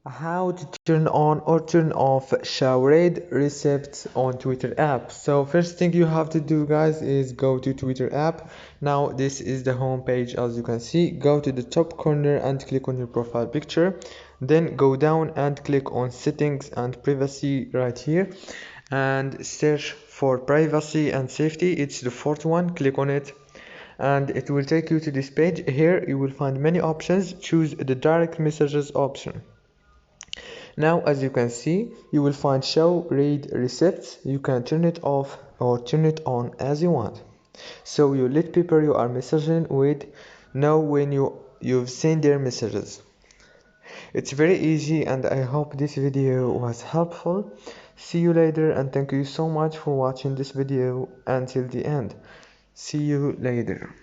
How to turn on or turn off show read receipts on Twitter app. So first thing you have to do, guys, is go to Twitter app. Now this is the home page. As you can see, go to the top corner and click on your profile picture, then go down and click on settings and privacy right here, and search for privacy and safety. It's the fourth one. Click on it and it will take you to this page. Here you will find many options. Choose the direct messages option. Now, as you can see, you will find show read receipts. You can turn it off or turn it on as you want. So you let people you are messaging with know when you've seen their messages. It's very easy, and I hope this video was helpful. See you later, and thank you so much for watching this video until the end. See you later.